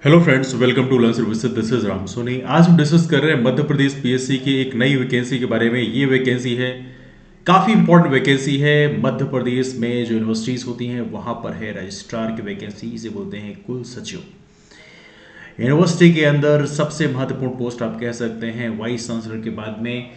Hello friends, welcome to learn services. This is Ram Soni. आज हम discuss कर रहे हैं मध्य प्रदेश पीएससी की एक नई वैकेंसी के बारे में। ये वैकेंसी है काफ़ी इंपॉर्टेंट वैकेंसी है। मध्य प्रदेश में जो यूनिवर्सिटीज़ होती हैं वहाँ पर है रजिस्ट्रार की वैकेंसी, इसे बोलते हैं कुल सचिव। यूनिवर्सिटी के अंदर सबसे महत्वपूर्ण पोस्ट आप कह सकते हैं, वाइस चांसलर के बाद में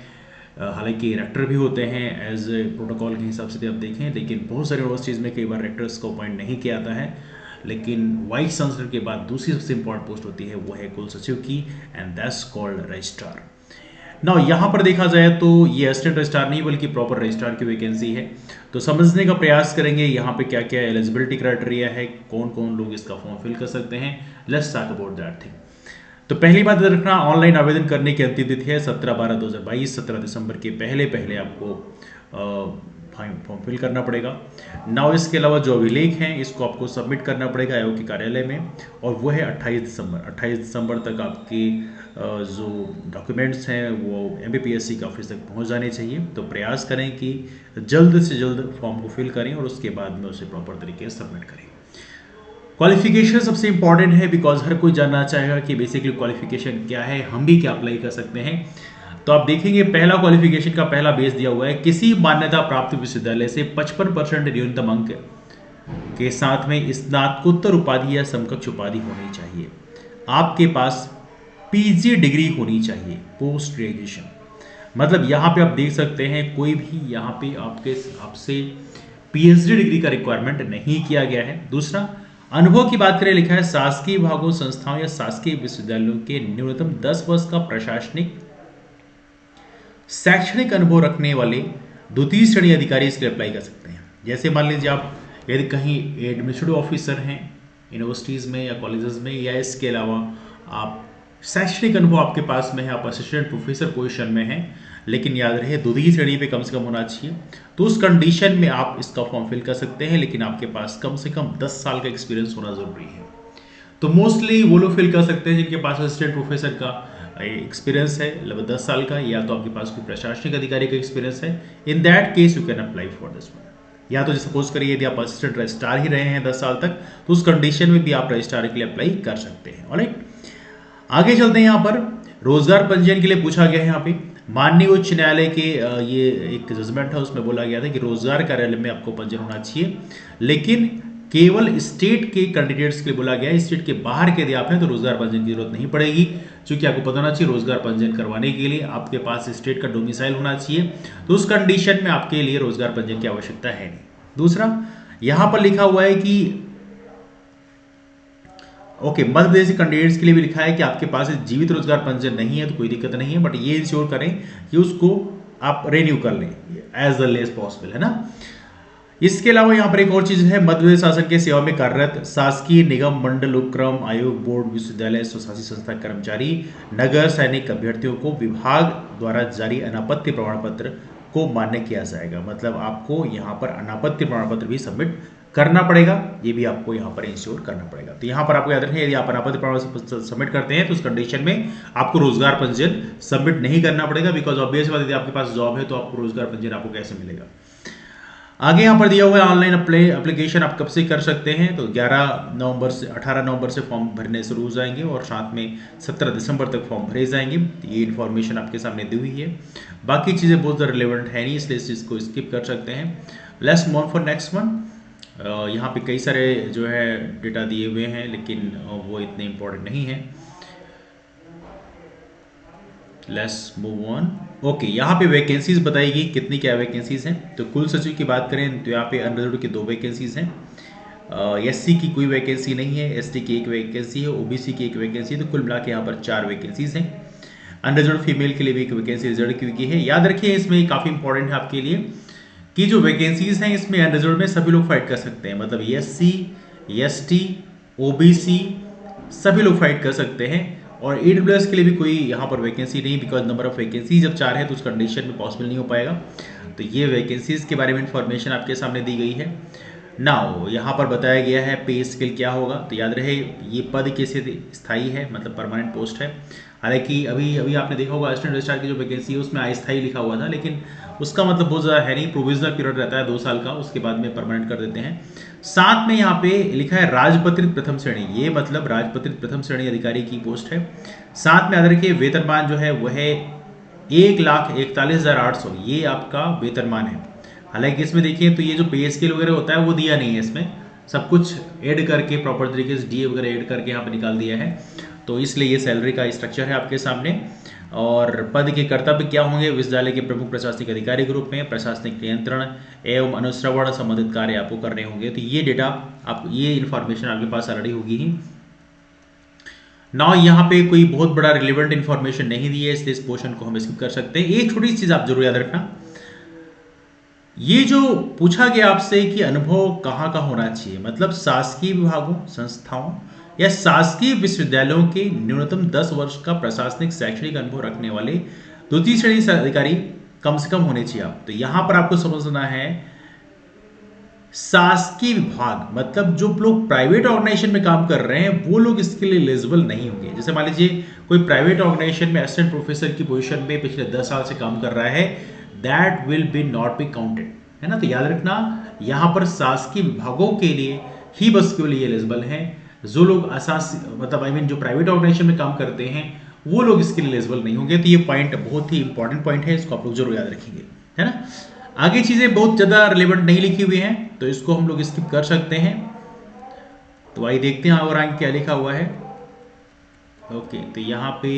हालांकि रेक्टर भी होते हैं एज ए प्रोटोकॉल के हिसाब से आप देखें, लेकिन बहुत सारी यूनिवर्सिटीज़ में कई बार रेक्टर्स को अपॉइंट नहीं किया जाता है। लेकिन वाइस चांसलर के बाद दूसरी सबसे इंपॉर्टेंट पोस्ट होती है वो है कुल सचिव की, and that's called registrar. Now यहाँ पर देखा जाए तो ये असिस्टेंट रजिस्ट्रार नहीं बल्कि प्रॉपर रजिस्ट्रार की वैकेंसी है। तो समझने का प्रयास करेंगे यहाँ पे क्या क्या एलिजिबिलिटी क्राइटेरिया है, कौन कौन लोग इसका फॉर्म फिल कर सकते हैं। Let's talk about that thing. तो पहली बात याद रखना, ऑनलाइन आवेदन करने की अंतिम तिथि है 17/12/2022। 17 दिसंबर के पहले पहले आपको फॉर्म फिल करना पड़ेगा। नाउ इसके अलावा जो अभिलेख हैं इसको आपको सबमिट करना पड़ेगा आयोग के कार्यालय में, और वो है 28 दिसंबर। 28 दिसंबर तक आपके जो डॉक्यूमेंट्स हैं वो एमपीपीएससी के ऑफिस तक पहुंच जाने चाहिए। तो प्रयास करें कि जल्द से जल्द फॉर्म को फिल करें और उसके बाद में उसे प्रॉपर तरीके से सबमिट करें। क्वालिफिकेशन सबसे इंपॉर्टेंट है, बिकॉज हर कोई जानना चाहेगा कि बेसिकली क्वालिफिकेशन क्या है, हम भी क्या अप्लाई कर सकते हैं। तो आप देखेंगे पहला क्वालिफिकेशन का पहला बेस दिया हुआ है, किसी मान्यता प्राप्त विश्वविद्यालय से 55% न्यूनतम अंक के साथ में स्नातकोत्तर उपाधि या समकक्ष उपाधि होनी चाहिए। आपके पास पीजी डिग्री होनी चाहिए, पोस्ट ग्रेजुएशन। मतलब यहाँ पे आप देख सकते हैं कोई भी यहाँ पे आपसे पीएचडी डिग्री का रिक्वायरमेंट नहीं किया गया है। दूसरा, अनुभव की बात करें, लिखा है शासकीय विभागों, संस्थाओं या शासकीय विश्वविद्यालयों के न्यूनतम 10 वर्ष का प्रशासनिक शैक्षणिक अनुभव रखने वाले द्वितीय श्रेणी अधिकारी इसके लिए अप्लाई कर सकते हैं। जैसे मान लीजिए आप यदि कहीं एडमिनिस्ट्रेटिव ऑफिसर हैं यूनिवर्सिटीज़ में या कॉलेजेस में, या इसके अलावा आप शैक्षणिक अनुभव आपके पास में है, आप असिस्टेंट प्रोफेसर पोजीशन में हैं, लेकिन याद रहे द्वितीय श्रेणी पे कम से कम होना चाहिए। तो उस कंडीशन में आप इसका फॉर्म फिल कर सकते हैं, लेकिन आपके पास कम से कम 10 साल का एक्सपीरियंस होना जरूरी है। तो मोस्टली वो लोग फिल कर सकते हैं जिनके पास असिस्टेंट प्रोफेसर का एक्सपीरियंस है लगभग 10 साल का, या तो आपके पास कोई प्रशासनिक अधिकारी का एक्सपीरियंस है। In that case you can apply for this one. या तो सपोज करिए यदि आप असिस्टेंट रजिस्ट्रार ही रहे हैं 10 साल तक, तो उस कंडीशन में भी आप रजिस्ट्रार के लिए अप्लाई कर सकते हैं। ऑलराइट, आगे चलते हैं। यहाँ पर रोजगार पंजीयन के लिए पूछा गया है। यहाँ पे माननीय उच्च न्यायालय के ये एक जजमेंट है, उसमें बोला गया था कि रोजगार कार्यालय में आपको पंजीयन होना चाहिए, लेकिन केवल स्टेट के कैंडिडेट्स के लिए बोला गया है। स्टेट के बाहर के यदि आप हैं तो रोजगार पंजीयन की जरूरत नहीं पड़ेगी, क्योंकि आपको पता होना चाहिए रोजगार पंजीयन करवाने के लिए आपके पास स्टेट का डोमिसाइल होना चाहिए। तो उस कंडीशन में आपके लिए रोजगार पंजीयन की आवश्यकता है नहीं। दूसरा, यहां पर लिखा हुआ है कि ओके, मध्य प्रदेश कैंडिडेट्स के लिए भी लिखा है कि आपके पास जीवित रोजगार पंजीयन नहीं है तो कोई दिक्कत नहीं है, बट ये इंश्योर करें कि उसको आप रेन्यू कर लें एज अर्ली एज पॉसिबल, है ना। इसके अलावा यहाँ पर एक और चीज है, मध्य प्रदेश शासन के सेवा में कार्यरत शासकीय निगम, मंडल, उपक्रम, आयोग, बोर्ड, विश्वविद्यालय, स्वशासी संस्था कर्मचारी, नगर सैनिक अभ्यर्थियों को विभाग द्वारा जारी अनापत्ति प्रमाण पत्र को मान्य किया जाएगा। मतलब आपको यहाँ पर अनापत्ति प्रमाण पत्र भी सबमिट करना पड़ेगा, ये भी आपको यहाँ पर इंश्योर करना पड़ेगा। तो यहाँ पर आपको याद रखें, यदि आप अनापत्ति प्रमाण पत्र सबमिट करते हैं तो उस कंडीशन में आपको रोजगार पंजीयन सबमिट नहीं करना पड़ेगा, बिकॉज ऑब्वियस बात, यदि आपके पास जॉब है तो आपको रोजगार पंजीयन आपको कैसे मिलेगा। आगे यहाँ पर दिया हुआ है ऑनलाइन एप्लीकेशन आप कब से कर सकते हैं। तो 18 नवंबर से फॉर्म भरने शुरू हो जाएंगे और साथ में 17 दिसंबर तक फॉर्म भरे जाएंगे। ये इन्फॉर्मेशन आपके सामने दी हुई है, बाकी चीज़ें बहुत ज़्यादा रिलेवेंट है नहीं, इसलिए इस चीज़ को स्किप कर सकते हैं। Let's move for next one. यहाँ पे कई सारे जो है डेटा दिए हुए हैं, लेकिन वो इतने इंपॉर्टेंट नहीं है। Let's move on. ओके, यहाँ पे वैकेंसीज बताएगी कितनी क्या वैकेंसीज हैं। तो कुल सचिव की बात करें तो यहाँ पे अनरिजर्व्ड की 2 वैकेंसीज हैं। एससी की कोई वैकेंसी नहीं है, एसटी की 1 वैकेंसी है, ओबीसी की 1 वैकेंसी है। तो कुल मिला के यहाँ पर 4 वैकेंसीज हैं। अनरिजर्व्ड फीमेल के लिए भी 1 वैकेंसी रिजर्व की है। याद रखिए इसमें काफ़ी इंपॉर्टेंट है आपके लिए कि जो वैकेंसीज हैं इसमें अनरिजर्व्ड में सभी लोग फाइट कर सकते हैं। मतलब एससी, एसटी, ओबीसी सभी लोग फाइट कर सकते हैं। और ईडब्ल्यूएस के लिए भी कोई यहाँ पर वैकेंसी नहीं, बिकॉज नंबर ऑफ वैकेंसी जब 4 है तो उस कंडीशन में पॉसिबल नहीं हो पाएगा। तो ये वैकेंसीज के बारे में इंफॉर्मेशन आपके सामने दी गई है। नाउ यहाँ पर बताया गया है पे स्केल क्या होगा। तो याद रहे ये पद कैसे स्थायी है, मतलब परमानेंट पोस्ट है। हालांकि अभी आपने देखा होगा असिस्टेंट रजिस्ट्रार की जो वैकेंसी है उसमें अस्थायी लिखा हुआ था, लेकिन उसका मतलब बहुत ज़्यादा है नहीं, प्रोविजनल पीरियड रहता है 2 साल का, उसके बाद में परमानेंट कर देते हैं। साथ में यहाँ पे लिखा है राजपत्रित प्रथम श्रेणी, ये मतलब राजपत्रित प्रथम श्रेणी अधिकारी की पोस्ट है। साथ में आदर के वेतनमान जो है वह है 1,41,800, ये आपका वेतनमान है। हालांकि इसमें देखिए तो ये जो पे स्केल वगैरह होता है वो दिया नहीं है, इसमें सब कुछ ऐड करके प्रॉपर तरीके से डीए वगैरह ऐड करके यहाँ पे निकाल दिया है, तो इसलिए ये सैलरी का स्ट्रक्चर है आपके सामने। और पद के कर्तव्य क्या होंगे, विश्वविद्यालय के प्रमुख प्रशासनिक अधिकारी के रूप में प्रशासनिक नियंत्रण एवं अनुश्रवण संबंधित कार्य आपको करने होंगे। तो ये डेटा आप, ये इन्फॉर्मेशन आपके पास ऑलरेडी होगी ही। ना यहाँ पे कोई बहुत बड़ा रिलेवेंट इन्फॉर्मेशन नहीं दी है, इसलिए इस पोर्शन को हम स्किप कर सकते हैं। एक छोटी चीज आप जरूर याद रखना, ये जो पूछा गया आपसे कि अनुभव कहाँ का होना चाहिए, मतलब शासकीय विभागों, संस्थाओं या शासकीय विश्वविद्यालयों के न्यूनतम 10 वर्ष का प्रशासनिक शैक्षणिक अनुभव रखने वाले द्वितीय श्रेणी से अधिकारी कम से कम होने चाहिए आप। तो यहां पर आपको समझना है शासकीय विभाग मतलब जो लोग प्राइवेट ऑर्गेनाइजेशन में काम कर रहे हैं वो लोग इसके लिए एलिजिबल नहीं होंगे। जैसे मान लीजिए कोई प्राइवेट ऑर्गेनाइजेशन में असिस्टेंट प्रोफेसर की पोजीशन में पिछले 10 साल से काम कर रहा है, that will be not be counted, है ना। तो याद रखना यहां पर शासकीय विभागों के लिए ही बस केवल ये एलिजिबल हैं। जो लोग मतलब जो प्राइवेट ऑर्गेनाइजेशन में काम करते हैं वो लोग इसके लिए एलिजिबल नहीं होंगे। तो ये पॉइंट बहुत ही इंपॉर्टेंट पॉइंट है, इसको आप लोग जरूर याद रखेंगे, है ना। आगे चीजें बहुत ज्यादा रिलेवेंट नहीं लिखी हुई हैं तो इसको हम लोग स्किप कर सकते हैं। तो आइए देखते हैं और आगे क्या लिखा हुआ है। ओके, तो यहाँ पे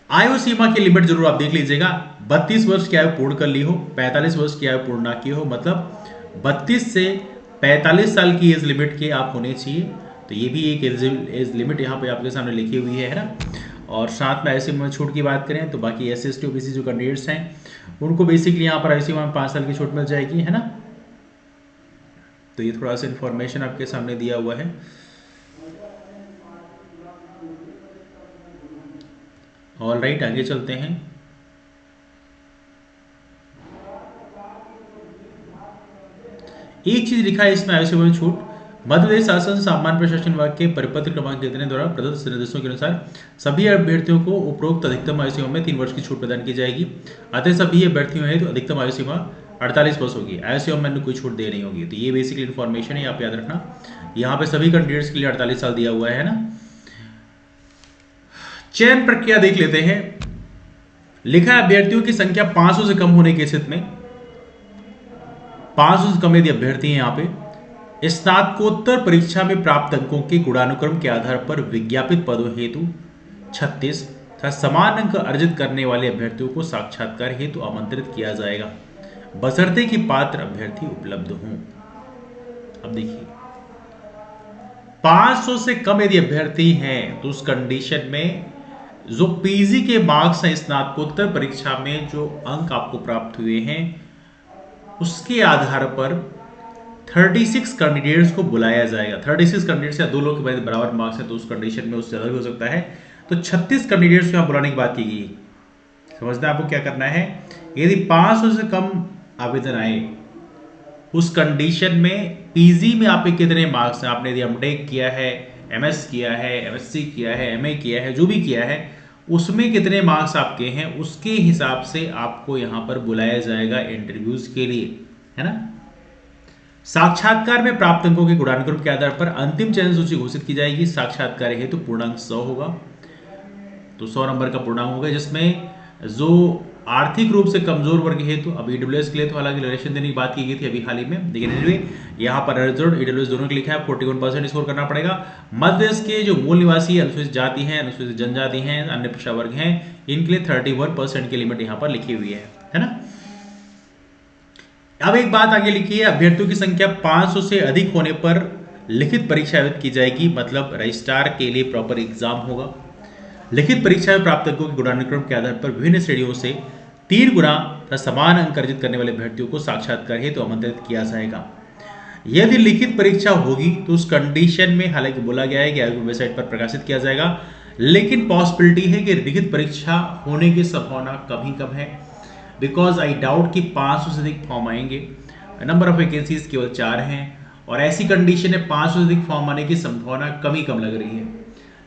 आयु सीमा की लिमिट जरूर आप देख लीजिएगा। 32 वर्ष की आयु पूर्ण कर ली हो, 45 वर्ष की आयु पूर्ण ना की हो, मतलब 32 से 45 साल की एज लिमिट के आप होने चाहिए। तो ये भी एक एज लिमिट यहाँ पे आपके सामने लिखी हुई है ना। और साथ में ऐसे में छूट की बात करें तो बाकी SC/ST OBC जो कैंडिडेट्स हैं उनको बेसिकली यहाँ पर IC में 5 साल की छूट मिल जाएगी, है ना। तो ये थोड़ा सा इंफॉर्मेशन आपके सामने दिया हुआ है। ऑल राइट, आगे चलते हैं। एक चीज लिखा है इसमें आयु सीमा में छूट, मध्य प्रदेश शासन सामान्य प्रशासन विभाग के परिपत्र क्रमांक कितने द्वारा प्रदत्त निर्देशों के अनुसार सभी अभ्यर्थियों को उपरोक्त अधिकतम आयु सीमा में 3 वर्ष की छूट प्रदान की जाएगी। अतः सभी अभ्यर्थियों है तो अधिकतम आयु सीमा 48 वर्ष होगी, आयु सीमा में कोई छूट दे नहीं होगी। तो ये बेसिकली इन्फॉर्मेशन है, आप याद रखना। यहाँ पे सभी कैंडिडेट्स के लिए 48 साल दिया हुआ है ना। चयन प्रक्रिया देख लेते हैं। लिखा है अभ्यर्थियों की संख्या 500 से कम होने की स्थिति में, 500 से कम यदि अभ्यर्थी हैं यहाँ पे, स्नातकोत्तर परीक्षा में प्राप्त अंकों के गुणानुक्रम के आधार पर विज्ञापित पदों हेतु 36 तथा समान अंक अर्जित करने वाले अभ्यर्थियों को साक्षात्कार हेतु आमंत्रित किया जाएगा, बशर्ते कि पात्र अभ्यर्थी उपलब्ध हों। अब देखिए 500 से कम यदि अभ्यर्थी हैं तो उस कंडीशन में जो पीजी के मार्क्स हैं, स्नातकोत्तर परीक्षा में जो अंक आपको प्राप्त हुए हैं उसके आधार पर 36 कैंडिडेट्स को बुलाया जाएगा। 36 कैंडिडेट्स या 2 लोग के बराबर मार्क्स है तो उस कंडीशन में उससे ज्यादा भी हो सकता है। तो 36 कैंडिडेट्स को यहां बुलाने की बात की गई। समझना आपको क्या करना है, यदि 500 से कम आवेदन आए उस कंडीशन में पीजी में आपके कितने मार्क्स हैं, आपने यदि एमटेक किया है, एमएस किया है, एमएससी किया है, एमए किया है, जो भी किया है उसमें कितने मार्क्स आपके हैं उसके हिसाब से आपको यहां पर बुलाया जाएगा इंटरव्यूज के लिए, है ना। साक्षात्कार में प्राप्त अंकों के गुणानुक्रम के आधार पर अंतिम चयन सूची घोषित की जाएगी। साक्षात्कार हेतु पूर्णांक 100 होगा, तो 100 नंबर का पूर्णांक होगा, जिसमें जो आर्थिक रूप से कमजोर वर्ग हेतु अब ईडब्ल्यूएस के लिए तो हालांकि रिलेशन देने की बात की गई थी अभी हाल ही में, लेकिन एनीवे यहाँ पर रिजर्व ईडब्ल्यूएस दोनों के लिखा है 41% स्कोर करना पड़ेगा। मध्य देश के जो मूल निवासी अनुसूचित जाति हैं, अनुसूचित जनजाति हैं, अन्य पिछड़ा वर्ग हैं, इनके लिए 31% की लिमिट यहाँ पर लिखी हुई है ना। अब एक बात आगे लिखी है, अभ्यर्थियों की संख्या 500 से अधिक होने पर लिखित परीक्षा आयोजित की जाएगी, मतलब रजिस्ट्रार के लिए प्रॉपर एग्जाम होगा। लिखित परीक्षा में प्राप्त अंकों के गुणानुक्रम के आधार पर विभिन्न श्रेणियों से 3 गुना तथा समान अंक अर्जित करने वाले अभ्यर्थियों को साक्षात्कार हेतु आमंत्रित किया जाएगा। यदि लिखित परीक्षा होगी तो उस कंडीशन में हालांकि बोला गया है कि आयोग वेबसाइट पर प्रकाशित किया जाएगा, लेकिन पॉसिबिलिटी है कि लिखित परीक्षा होने की संभावना कम ही कम है, बिकॉज आई डाउट कि 500 से अधिक फॉर्म आएंगे। नंबर ऑफ वैकेंसीज केवल 4 हैं और ऐसी कंडीशन है 500 से अधिक फॉर्म आने की संभावना कम ही कम लग रही है।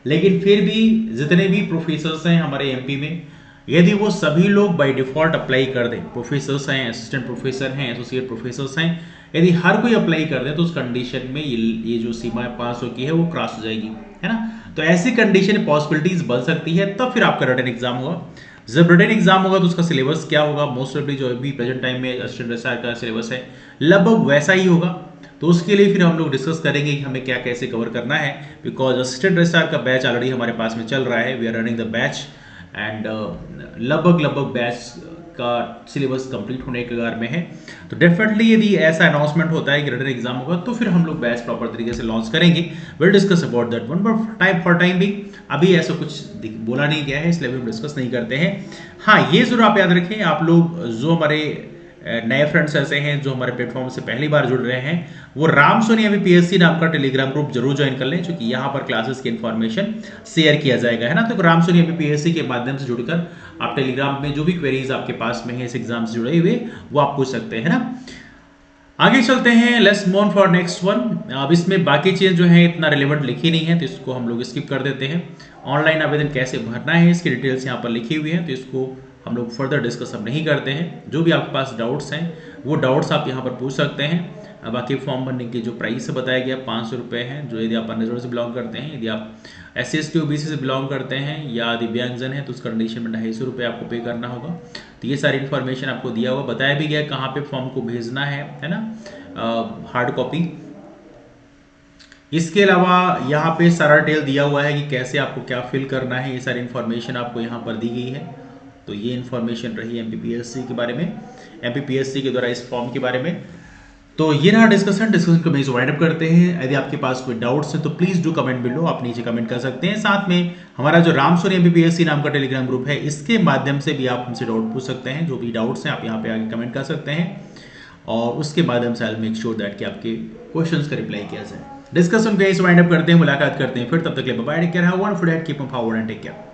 लेकिन फिर भी जितने भी प्रोफेसर्स हैं हमारे एमपी में, यदि वो सभी लोग बाय डिफॉल्ट अप्लाई कर दें, प्रोफेसर्स हैं, असिस्टेंट प्रोफेसर हैं, एसोसिएट प्रोफेसर्स हैं, यदि हर कोई अप्लाई कर दे तो उस कंडीशन में ये जो सीमा 500 की है वो क्रॉस हो जाएगी, है ना। तो ऐसी कंडीशन पॉसिबिलिटीज बन सकती है, तब फिर आपका रिटन एग्जाम होगा। जब रिटन एग्जाम होगा तो उसका सिलेबस क्या होगा, मोस्ट ऑफली जो अभी प्रेजेंट टाइम में असिस्टेंट रजिस्ट्रार का सिलेबस है लगभग वैसा ही होगा। तो उसके लिए फिर हम लोग डिस्कस करेंगे कि हमें क्या कैसे कवर करना है, बिकॉज असिस्टेंट रजिस्ट्रार का बैच ऑलरेडी हमारे पास में चल रहा है, we are running the batch and लगभग बैच का सिलेबस कंप्लीट होने के कगार में है। तो डेफिनेटली यदि ऐसा अनाउंसमेंट होता है कि रिटन एग्जाम होगा तो फिर हम लोग बैच प्रॉपर तरीके से लॉन्च करेंगे, will discuss about that one, but for time भी अभी ऐसा कुछ बोला नहीं गया है, इसलिए हम डिस्कस नहीं करते हैं। हाँ, ये जरूर आप याद रखें, आप लोग जो हमारे नए फ्रेंड्स ऐसे हैं जो हमारे प्लेटफॉर्म से पहली बार जुड़ रहे हैं, वो राम सोनी एमपीएससी नाम का टेलीग्राम ग्रुप जरूर ज्वाइन कर लें, क्योंकि यहाँ पर क्लासेस की इन्फॉर्मेशन शेयर किया जाएगा, है ना। तो राम सोनी एमपीएससी के माध्यम से जुड़कर आप टेलीग्राम में जो भी क्वेरीज आपके पास में है इस एग्जाम से जुड़े हुए वो आप पूछ सकते हैं ना। आगे चलते हैं, let's move on for next one. अब इसमें बाकी चीज जो है इतना रिलेवेंट लिखी नहीं है, तो इसको हम लोग स्किप कर देते हैं। ऑनलाइन आवेदन कैसे भरना है इसकी डिटेल्स यहाँ पर लिखी हुई है, तो इसको हम लोग फर्दर डिस्कस अब नहीं करते हैं। जो भी आपके पास डाउट्स हैं वो डाउट्स आप यहाँ पर पूछ सकते हैं। बाकी फॉर्म भरने की जो प्राइस से बताया गया 500 रुपये है, जो यदि आप अन्य जोड़ से बिलोंग करते हैं, यदि आप SC ST OBC से बिलोंग करते हैं या दिव्यांगजन है तो उस कंडीशन में 250 रुपये आपको पे करना होगा। तो ये सारी इन्फॉर्मेशन आपको दिया हुआ, बताया भी गया कहाँ पे फॉर्म को भेजना है ना, हार्ड कॉपी। इसके अलावा यहाँ पे सारा डिटेल दिया हुआ है कि कैसे आपको क्या फिल करना है, ये सारी इन्फॉर्मेशन आपको यहाँ पर दी गई है। तो ये इन्फॉर्मेशन रही एमपीपीएससी के बारे में, एमपीपीएससी के द्वारा इस फॉर्म के बारे में। तो ये रहा डिस्कशन को मैं वाइंड अप करते हैं। यदि आपके पास कोई डाउट्स है तो प्लीज डू कमेंट बिलो, आप नीचे कमेंट कर सकते हैं। साथ में हमारा जो राम सोनी एमपीपीएससी नाम का टेलीग्राम ग्रुप है, इसके माध्यम से भी आप हमसे डाउट पूछ सकते हैं। जो भी डाउट्स हैं आप यहाँ पे आगे कमेंट कर सकते हैं और उसके माध्यम से I will make sure that कि आपके क्वेश्चंस का रिप्लाई किया जाए। डिस्कशन को यहीं से वाइंड अप करते हैं, मुलाकात करते हैं फिर, तब तक के लिए bye bye, take care, have a wonderful day, keep up forward and take care.